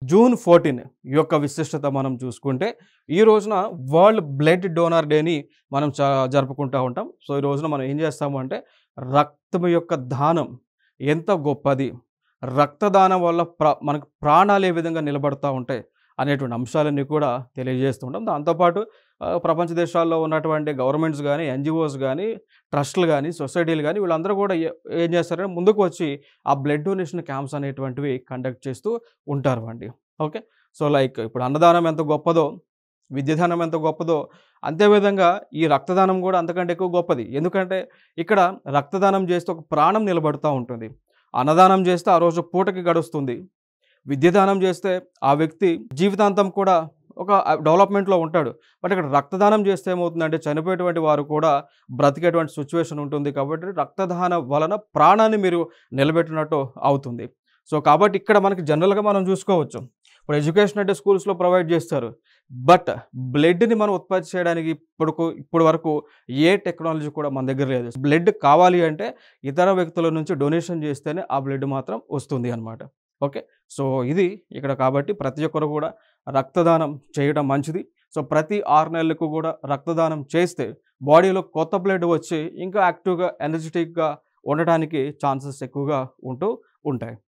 June 14 ఈ యొక్క విశిష్టత మనం చూసుకుంటే, ఈ రోజున వరల్డ్ బ్లడ్ డోనర్ డేని మనం జరుపుకుంటా ఉంటాం. సో, ఈ రోజున మనం ఏం చేస్తాము అంటే, రక్తం యొక్క దానం ఎంత గొప్పది, రక్తదానం వల్ల మనకు ప్రాణాలు ఏ విధంగా నిలబడతా ఉంటాయి అనేటువంటి అంశాలన్నీ కూడా తెలియజేస్తూ ఉంటాం. దాంతోపాటు ప్రపంచ దేశాల్లో ఉన్నటువంటి గవర్నమెంట్స్ గానీ, ఎన్‌జీఓస్ గానీ, ట్రస్టులు గానీ, సొసైటీలు గానీ వీళ్ళందరూ కూడా ఏం చేస్తారంటే ముందుకు వచ్చి ఆ బ్లడ్ డొనేషన్ క్యాంప్స్ అనేటువంటివి కండక్ట్ చేస్తూ ఉంటారు అండి. ఓకే. సో, లైక్ ఇప్పుడు అన్నదానం ఎంత గొప్పదో, విద్యాదానం ఎంత గొప్పదో, అంతే విధంగా ఈ రక్తదానం కూడా అంతకంటే ఎక్కువ గొప్పది. ఎందుకంటే ఇక్కడ రక్తదానం చేస్తే ఒక ప్రాణం నిలబడతా ఉంటుంది. అన్నదానం చేస్తే ఆ రోజు పూటకి గడుస్తుంది. విద్యాదానం చేస్తే ఆ వ్యక్తి జీవితాంతం కూడా ఒక డెవలప్‌మెంట్‌లో ఉంటాడు. బట్ ఇక్కడ రక్తదానం చేస్తే ఏమవుతుందంటే చనిపోయేటువంటి వారు కూడా బ్రతికేటువంటి సిట్యుయేషన్ ఉంటుంది. కాబట్టి రక్తదానం వలన ప్రాణాన్ని మీరు నిలబెట్టినట్టు అవుతుంది. సో, కాబట్టి ఇక్కడ మనకి జనరల్‌గా మనం చూసుకోవచ్చు. ఇప్పుడు ఎడ్యుకేషన్ అంటే స్కూల్స్‌లో ప్రొవైడ్ చేస్తారు. బట్ బ్లడ్‌ని మనం ఉత్పత్తి చేయడానికి ఇప్పటి వరకు ఏ టెక్నాలజీ కూడా మన దగ్గర లేదు. బ్లడ్ కావాలి అంటే ఇతర వ్యక్తుల నుంచి డొనేషన్ చేస్తేనే ఆ బ్లడ్ మాత్రం వస్తుంది అన్నమాట. ఓకే. సో, ఇది ఇక్కడ కాబట్టి ప్రతి ఒక్కరు కూడా రక్తదానం చేయడం మంచిది. సో, ప్రతి 6 నెలలకు కూడా రక్తదానం చేస్తే బాడీలో కొత్త బ్లడ్ వచ్చి ఇంకా యాక్టివ్‌గా, ఎనర్జిటిక్‌గా ఉండటానికి ఛాన్సెస్ ఎక్కువగా ఉంటూ ఉంటాయి.